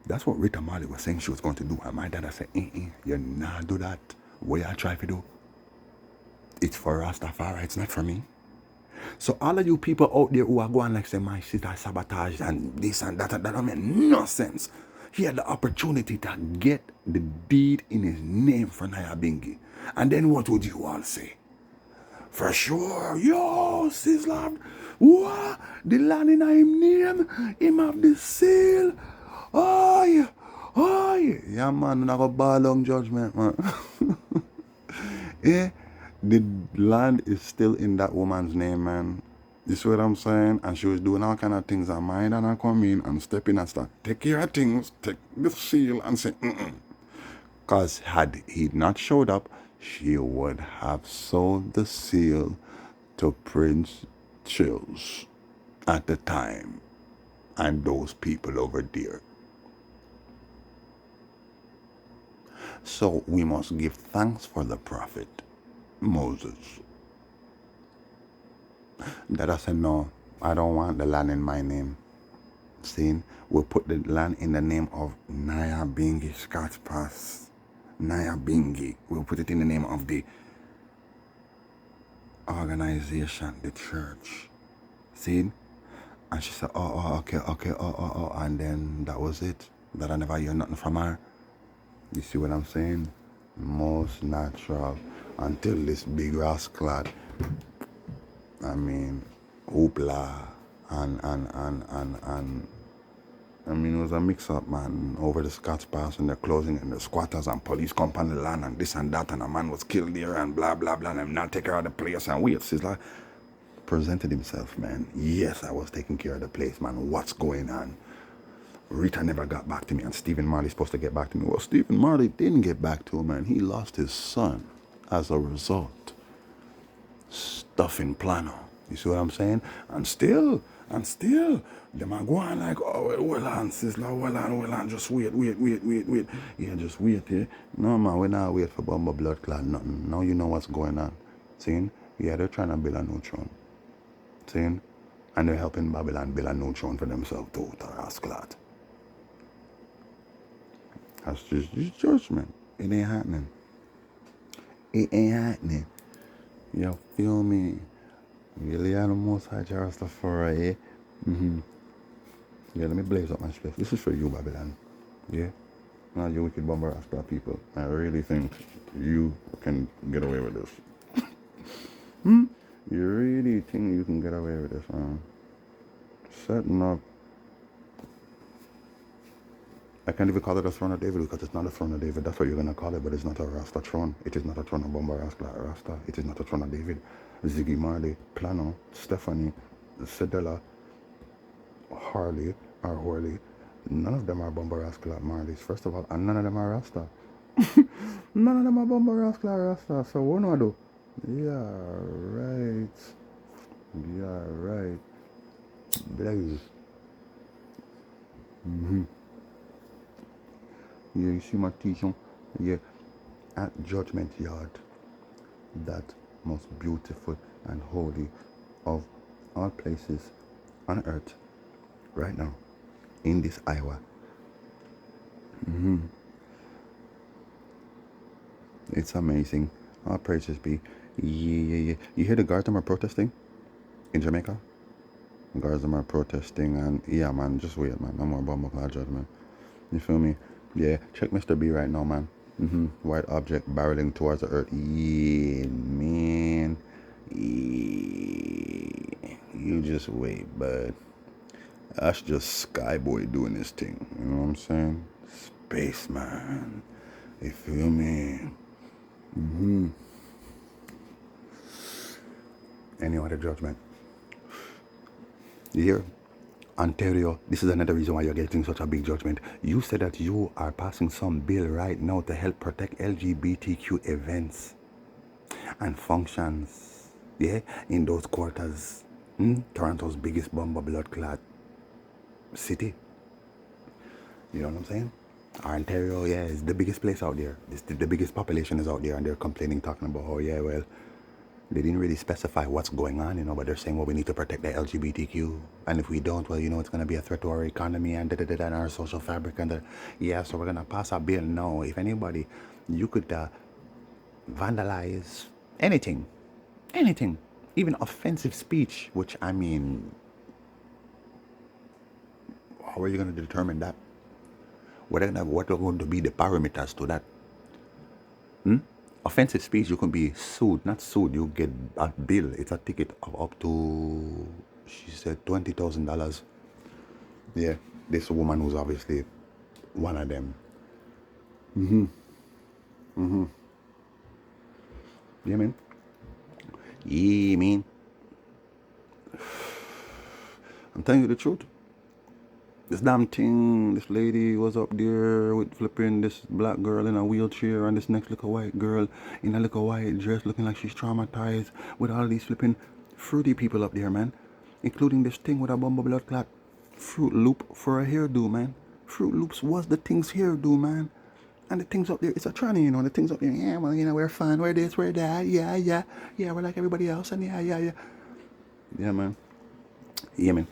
That's what Rita Marley was saying she was going to do. And my dad said, you not do that. What you try to do? It's for Rastafari, it's not for me. So all of you people out there who are going like say my sister sabotage and this and that don't make no sense. He had the opportunity to get the deed in his name for Naya Bingi. And then what would you all say? For sure, yo, Sizzler, what? The land in him name, him have the seal. Oh, yeah, man, I'm not going to ball long judgment, man. Yeah. The land is still in that woman's name, man. You see what I'm saying? And she was doing all kind of things. And my dad come in and step in and start, take care of things, take the seal and say, Because had he not showed up, she would have sold the seal to Prince Chills at the time. And those people over there. So we must give thanks for the prophet Moses. That I said, no, I don't want the land in my name. See, we'll put the land in the name of Naya Bingi Scott's Pass. Naya Bingi. We'll put it in the name of the organization, the church. See? And she said, okay, and then that was it. That I never hear nothing from her. You see what I'm saying? Most natural. Until this big rascal, I mean, hoopla, and I mean, it was a mix-up, man, over the Scots Pass and the closing and the squatters and police come on the land and this and that, and a man was killed there and blah, blah, blah, and I'm not taking care of the place, and weird. Sizzler presented himself, man. Yes, I was taking care of the place, man. What's going on? Rita never got back to me, and Stephen Marley's supposed to get back to me. Well, Stephen Marley didn't get back to him, man. He lost his son as a result. Stuff in plano. You see what I'm saying? And still, them are going like, oh, well on, Sizzler, well on, just wait. Yeah, just wait, yeah. No, man, we not wait for Bumble blood clot, nothing. Now you know what's going on. See? Yeah, they're trying to build a new throne. Seeing? And they're helping Babylon build a new throne for themselves too, Tarasclat. That's just judgment. It ain't happening. It ain't happening. You feel me? Really are the most high Rastafari, eh? Yeah, let me blaze up my spliff. This is for you, Babylon. Yeah? Not you wicked bomber Rasta people. I really think you can get away with this. You really think you can get away with this, man? Setting up. I can't even call it a throne of David because it's not a throne of David. That's what you're gonna call it, but it's not a Rasta throne. It is not a throne of Bomba Rasta. It is not a throne of David. Ziggy Marley, Plano, Stephanie, Sedella, Harley, or Horley. None of them are Bomba Rasta Marleys, first of all, and none of them are Rasta. None of them are Bomba Rasta. So what do I do? Yeah, right. Yeah, right. Blaze. Yeah, you see my t-shirt? Yeah, at Judgment Yard, that most beautiful and holy of all places on earth right now, in this Iowa. It's amazing. All praises be. Yeah. You hear the guards are protesting in Jamaica? The guards are protesting, and yeah, man, just wait, man. No more bomb Judgment. You feel me? Yeah, check Mr. B right now, man. White object barreling towards the earth. Yeah, man. Yeah. You just wait, bud. That's just Skyboy doing his thing. You know what I'm saying? Spaceman. You feel me? Any other judgment? You hear? Ontario, this is another reason why you're getting such a big judgment. You said that you are passing some bill right now to help protect LGBTQ events and functions, yeah, in those quarters. Toronto's biggest bomber blood clot city. You know what I'm saying? Ontario, yeah, is the biggest place out there. The biggest population is out there, and they're complaining, talking about, oh yeah, well, they didn't really specify what's going on, but they're saying, well, we need to protect the LGBTQ. And if we don't, well, it's going to be a threat to our economy and and our social fabric. And yeah, so we're going to pass a bill now. If anybody, you could vandalize anything, even offensive speech, which, I mean, how are you going to determine that? What are going to be the parameters to that? Offensive speech, you can be sued. Not sued, you get a bill. It's a ticket of up to, she said, $20,000. Yeah, this woman who's obviously one of them. Yeah, man. Yeah, man. I'm telling you the truth. This damn thing, this lady was up there with flipping this black girl in a wheelchair and this next little white girl in a little white dress looking like she's traumatized with all these flipping fruity people up there, man. Including this thing with a bumble blood clot Fruit Loop for a hairdo, man. Fruit Loops was the thing's hairdo, man. And the things up there, it's a tranny, the things up there, yeah, well, we're fine, we're this, we're that, yeah, we're like everybody else, and yeah. Yeah, man. Yeah, man.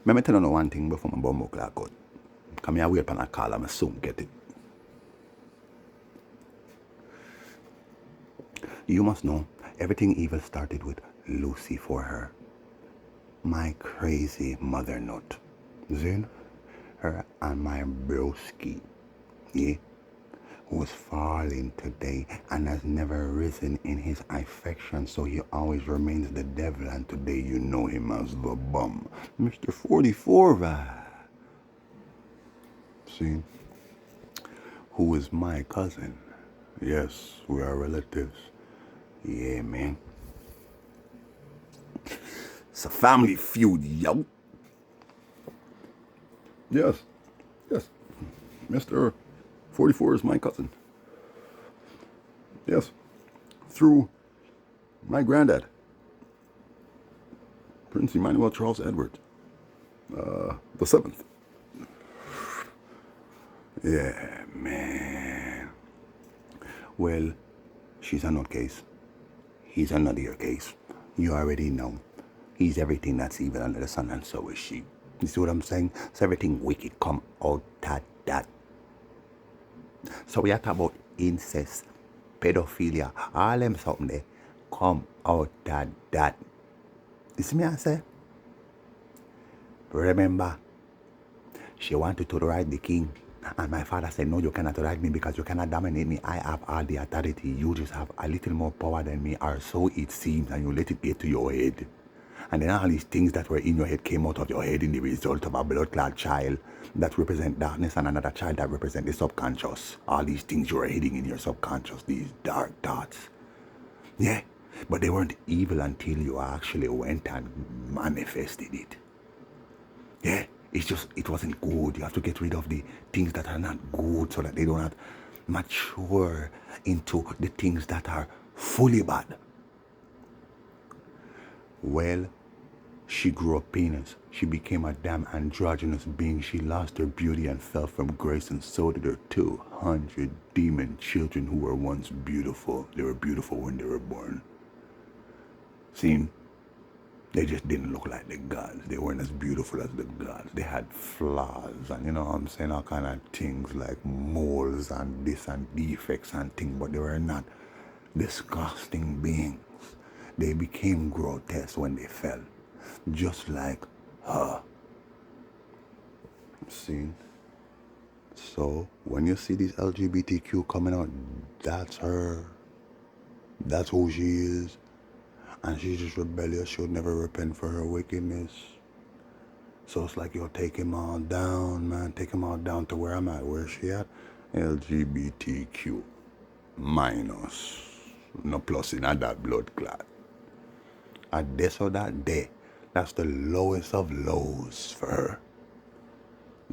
Let me tell you one thing before my bumbo clock out. Come here, wait upon a call, I'm soon get it. You must know, everything evil started with Lucy for her. My crazy mother nut. Then, her and my broski, yeah, who is falling today and has never risen in his affection, so he always remains the devil, and today you know him as the bum. Mr. 44 vibe. See? Who is my cousin. Yes, we are relatives. Yeah, man. It's a family feud, yo. Yes. Mr. 44 is my cousin. Yes. Through my granddad, Prince Emmanuel Charles Edward, the 7th. Yeah, man. Well, she's a nutcase. He's another your case. You already know. He's everything that's evil under the sun, and so is she. You see what I'm saying? So everything wicked come out of that. So we are talking about incest, pedophilia, all them something there come out of that. You see me I say? Remember, she wanted to ride the king. And my father said, no, you cannot ride me because you cannot dominate me. I have all the authority. You just have a little more power than me, or so it seems, and you let it get to your head. And then all these things that were in your head came out of your head in the result of a blood clot child that represent darkness and another child that represent the subconscious. All these things you were hitting in your subconscious, these dark thoughts. Yeah, but they weren't evil until you actually went and manifested it. Yeah, it wasn't good. You have to get rid of the things that are not good so that they do not mature into the things that are fully bad. Well, she grew up penis. She became a damn androgynous being. She lost her beauty and fell from grace, and so did her 200 demon children who were once beautiful. They were beautiful when they were born. See? They just didn't look like the gods. They weren't as beautiful as the gods. They had flaws and, you know what I'm saying, all kind of things like moles and this and defects and things, but they were not disgusting beings. They became grotesque when they fell, just like her. See? So, when you see these LGBTQ coming out, that's her. That's who she is. And she's just rebellious. She'll never repent for her wickedness. So it's like, yo, take him all down, man. Take him all down to where I'm at. Where's she at? LGBTQ minus. No plus in that blood clot. And this or that day, that's the lowest of lows for her.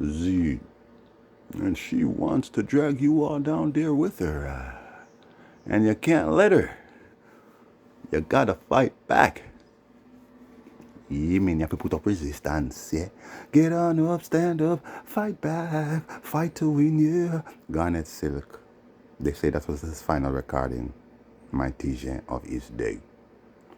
Z. And she wants to drag you all down there with her. And you can't let her. You gotta fight back. You mean you have to put up resistance, yeah? Get on up, stand up, fight back, fight to win, yeah. Garnet Silk. They say that was his final recording, My TJ of his day,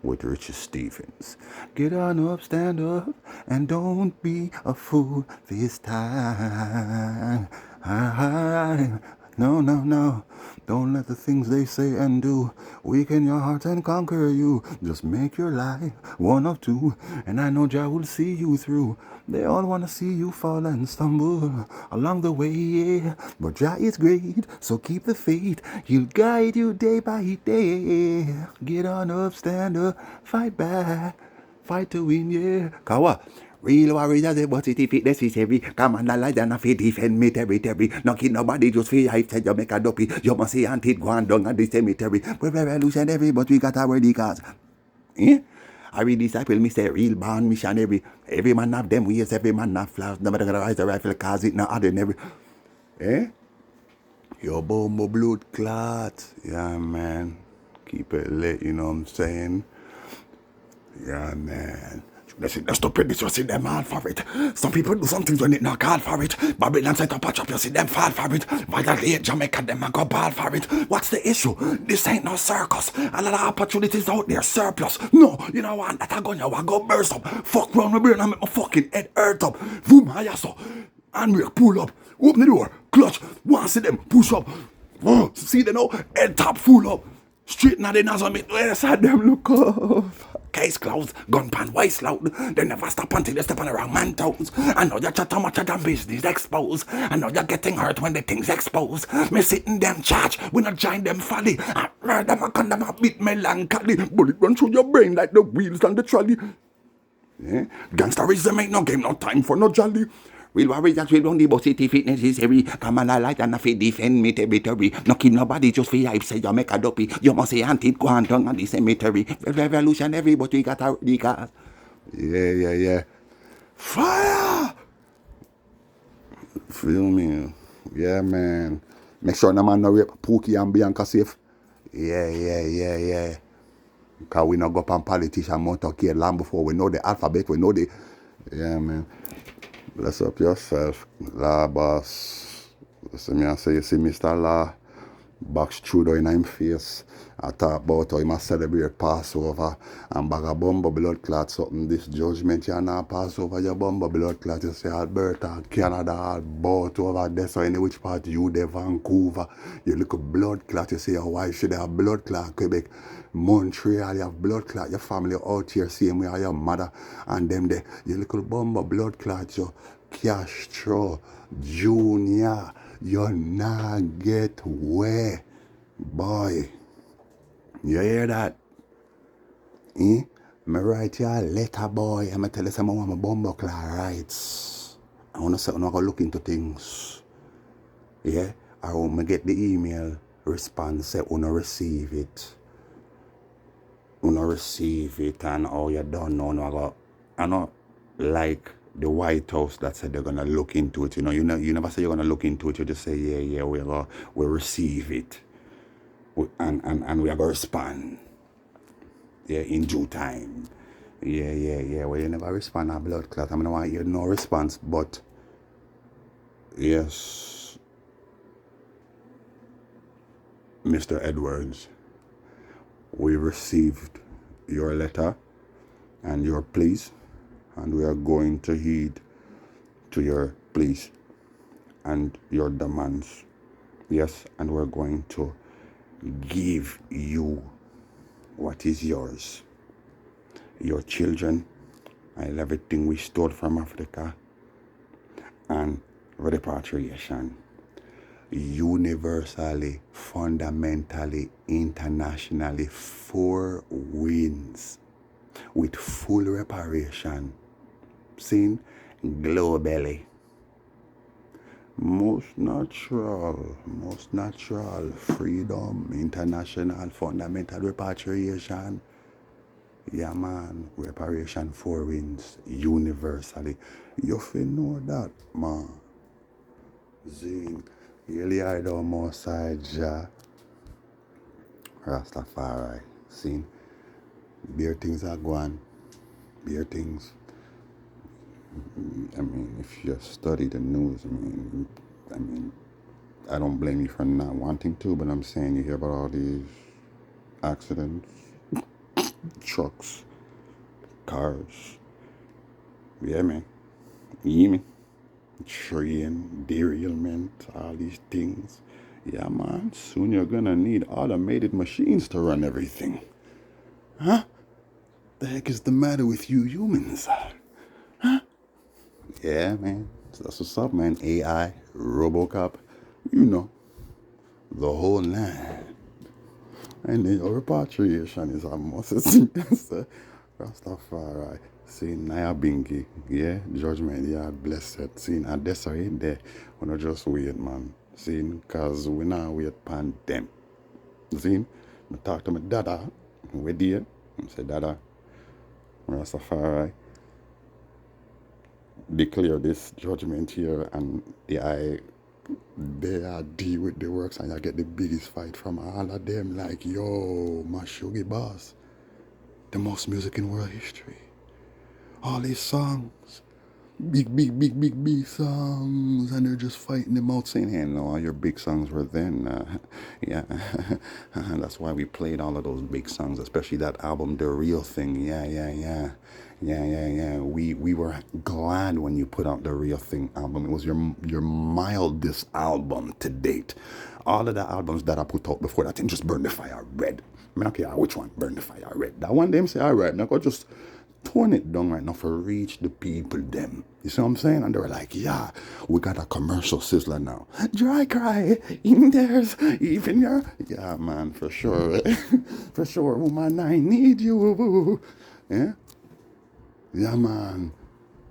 with Richard Stevens. Get on up, stand up, and don't be a fool this time. No, no, no. Don't let the things they say and do weaken your heart and conquer you. Just make your life one of two, and I know Jah will see you through. They all want to see you fall and stumble along the way, yeah. But Jah is great, so keep the faith. He'll guide you day by day. Get on up, stand up, fight back, fight to win, yeah. Kawa. Real warriors, they but it if it necessary. Come on, lie down and fi defend me territory. Not kill nobody just for hype, said you make a dopey. You must see and it go on down at the cemetery. We're revolutionary, but we got our cause. Eh? I read disciple, me say real born missionary. Every man have them ways, every man have flaws. Nobody gonna rise the rifle cause it not ordinary. Eh? Your bomb blood clot. Yeah, man. Keep it lit, you know what I'm saying? Yeah, man. Listen, the stupid, you see them hard for it. Some people do some things when it not called for it. Babylon set up a trap, you see them fall for it. Violate Jamaica, them a go ball for it. What's the issue? This ain't no circus. A lot of opportunities out there, surplus. No, you know what? That a gun, you want go burst up. Fuck round my brain and make my fucking head hurt up. Boom, I so. Handbrake, pull up. Open the door, clutch. Want see them, push up. See them now, head top full up. Straight now the nozzle, make the side them look up. Case closed, gun pan waist loud. They never stop until they step on the wrong man toes. I know you chat how much of them business exposed. I know you're getting hurt when the things expose. Me sitting them charge, we not join them folly. I heard them a condemn a bit melancholy. Bullet run through your brain like the wheels on the trolley. Yeah? Gangsterism ain't no game, no time for no jolly. Real warriors will run the bus if it necessary. Come on, I light and if it defend me territory. No kill nobody just for hype, say you make a dopey. You must say anti go on down at the cemetery. Revolutionary, but we got our cause. Yeah. Fire! Feel me? Yeah, man. Make sure no man no rape Pookie and Bianca safe. Yeah. Because we not go up on politician motorcade long before we know the alphabet, we know the... Yeah, man. Bless up yourself, Law boss. Listen, me I say, you see Mr. Law, Box through in him face. I talk about how he must celebrate Passover and bag a bumble blood clot something. This judgment you not Passover your bumble blood clot. You say Alberta, Canada, both over there. So in which part you there, Vancouver. You look at blood clot. You say your wife should have blood clot. Quebec, Montreal, you have blood clot. Your family out here same way as your mother and them there. You look at bumble blood clot. You Castro, Junior. You not get where, boy. You hear that? Eh? Me write you a letter, boy. I'm tell you some of my bumbuckler rights. I want to say, I'm going to look into things. Yeah? Or when me get the email response, say, you receive it. You receive it, and all you done now, I know, like the White House that said they're going to look into it. You never say you're going to look into it. You just say, yeah, we'll receive it. And we are going to respond. Yeah, in due time. Yeah. Well, you never respond to blood clot. I mean, I want you no response, but yes, Mr. Edwards, we received your letter and your pleas, and we are going to heed to your pleas and your demands. Yes, and we're going to give you what is yours. Your children and everything we stole from Africa, and repatriation. Universally, fundamentally, internationally, 4 wins with full reparation. Seen globally. Most natural, freedom, international, fundamental repatriation. Yeah, man, reparation 4 wins universally. You feel know that, man. Zing, really I don't more side, ja. Rastafari. See, beer things are going. Beer things. I mean, if you study the news, I mean, I don't blame you for not wanting to, but I'm saying you hear about all these accidents, trucks, cars. Yeah, man. You me? Train, derailment, all these things. Yeah, man. Soon you're gonna need automated machines to run everything. Huh? The heck is the matter with you humans? Huh? Yeah, man. That's what's up, man. AI, Robocop, you know, the whole nine. And then your repatriation is a must. Rastafari. See, Naya Bingi, yeah, Judgement, yeah, blessed. See, and that's right there. We not just wait, man. See, because we not wait pan them. See, I talk to my dada, we there. I say, Dada, Rastafari, declare this judgment here, and they are deal with the works, and I get the biggest fight from all of them. Like, yo, my sugar boss, the most music in world history. All these songs, big songs, and they're just fighting them out, saying, hey, no, all your big songs were then. Yeah, that's why we played all of those big songs, especially that album, The Real Thing. Yeah. We were glad when you put out The Real Thing album. It was your mildest album to date. All of the albums that I put out before that, just Burn the Fire Red. I mean, okay, which one? Burn the Fire Red. That one, them say, all right, now go just tone it down right now for reach the people them. You see what I'm saying? And they were like, yeah, we got a commercial sizzler now. Dry cry, in there's even your... Yeah, man, for sure. For sure, woman, I need you. Yeah? Yeah, man.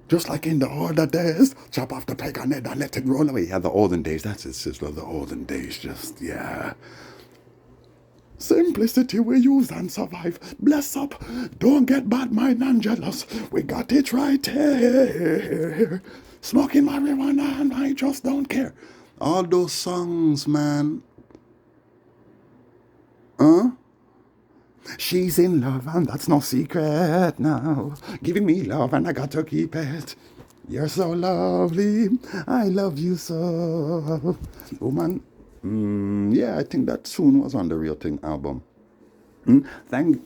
Just like in the older days, chop off the pagan head and let it roll away. Yeah, the olden days, that's it, sizzler, the olden days, just, yeah. Simplicity we use and survive. Bless up. Don't get bad mind and jealous. We got it right here. Smoking marijuana and I just don't care. All those songs, man. Huh? She's in love and that's no secret now. Giving me love and I got to keep it. You're so lovely. I love you so. Woman. Yeah, I think that tune was on the Real Thing album. Thank,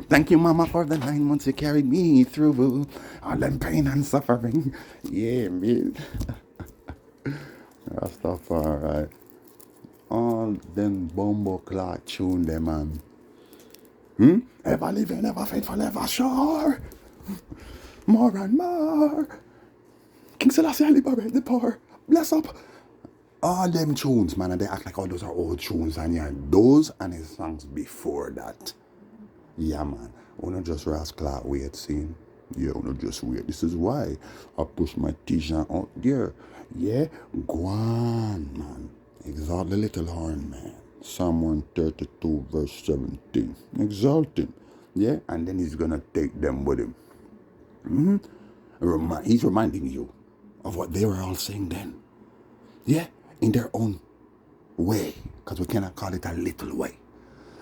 thank you, Mama, for the 9 months you carried me through all them pain and suffering. Yeah, man. Rastafari. All them bumbo clock tune them, man. Ever living, ever faithful, ever sure. More and more. King Selassie, I liberate the poor. Bless up. All them tunes, man, and they act like all those are old tunes, and yeah, those and his songs before that. Yeah, man. Wanna just rascal wait, scene. Yeah, wanna just wait. This is why I push my t-shirt out there. Yeah, go on, man. Exalt the little horn, man. Psalm 132, verse 17. Exalt him. Yeah, and then he's gonna take them with him. He's reminding you of what they were all saying then. Yeah, in their own way, because we cannot call it a little way.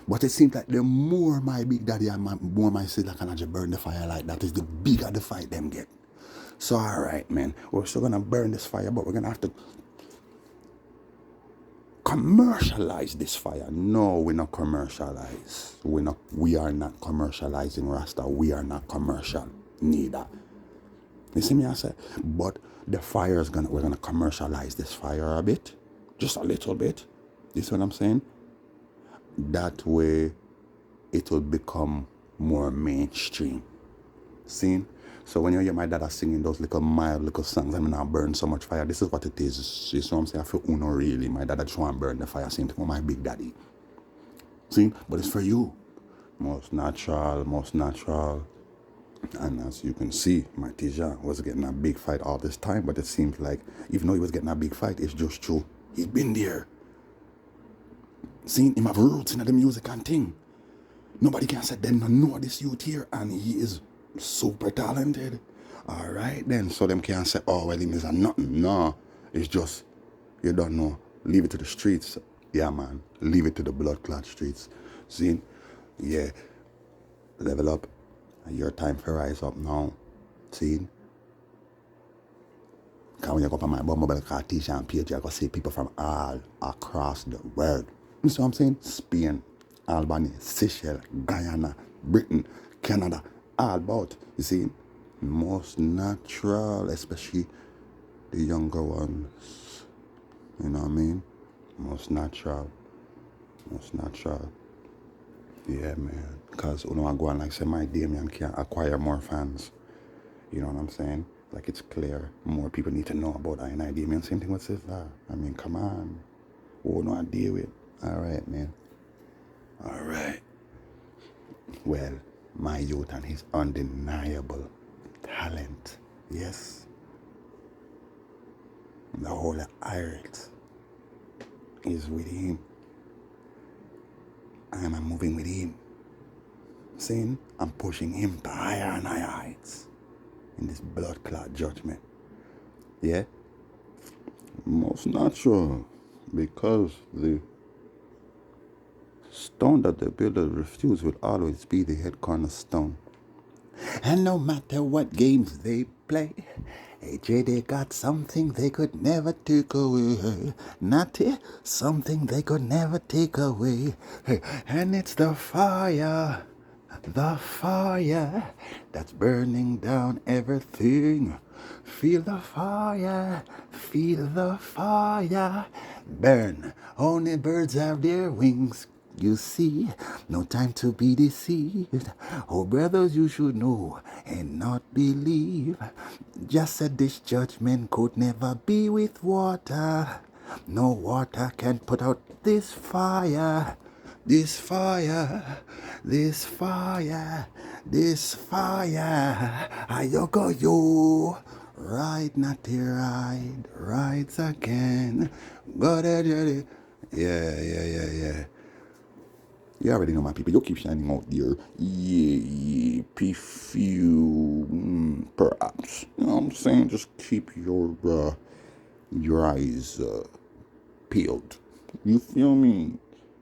But it seems like the more my big daddy and more my sister can actually burn the fire like that, is the bigger the fight them get. So alright, man, we're still gonna burn this fire, but we're gonna have to commercialize this fire. No, we're not commercialize. We are not commercializing Rasta. We are not commercial. Neither. You see me, I say? But the fire is we're gonna commercialize this fire a bit. Just a little bit. You see what I'm saying? That way it will become more mainstream. See? So when you hear my dad singing those little mild little songs, I'm not burn so much fire. This is what it is. You see what I'm saying? I feel uno really. My dad just want to burn the fire. Same thing with my big daddy. See? But it's for you. Most natural, most natural. And as you can see, my Tijan was getting a big fight all this time, but it seems like even though he was getting a big fight, it's just true. He's been there. Seen him have roots in the music and thing. Nobody can say them don't know this youth here, and he is super talented. Alright then, so them can't say, oh well, him is a nothing. No, it's just, you don't know. Leave it to the streets. Yeah man, leave it to the blood clot streets. See? Yeah. Level up. Your time for rise up now. See? Because when you go up on my Bumble Car T-shirt page, you're going to see people from all across the world. You see what I'm saying? Spain, Albany, Seychelles, Guyana, Britain, Canada, all about. You see? Most natural, especially the younger ones. You know what I mean? Most natural. Most natural. Yeah, man. Because when I go on, like, say, my Damien can acquire more fans. You know what I'm saying? Like, it's clear. More people need to know about I and I Damien. Same thing with Sister. I mean, come on. What do I deal with? All right, man. All right. Well, my youth and his undeniable talent. Yes. The whole art is with him. I am moving with him. Saying I'm pushing him to higher and higher heights in this blood clot judgment. Yeah? Most natural. Because the stone that the builder refused will always be the head cornerstone. And no matter what games they play, AJ, they got something they could never take away. Not it, something they could never take away. And it's the fire that's burning down everything. Feel the fire, burn. Only birds have their wings. You see, no time to be deceived. Oh, brothers, you should know and not believe. Just said this judgment could never be with water. No water can put out this fire. This fire, this fire, this fire. Ayoko yo. Ride not to ride, rides again. Go there. Yeah. You already know my people. You keep shining out there. Yeah. Perfume, perhaps. You know what I'm saying? Just keep your eyes peeled. You feel me?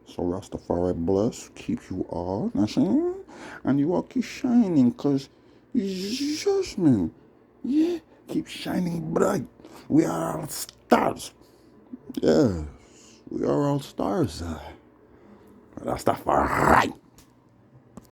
So Rastafari bless, keep you all, you know what I'm saying? And you all keep shining, because it's judgment. Yeah, keep shining bright. We are all stars. Yes, we are all stars. Rastafari.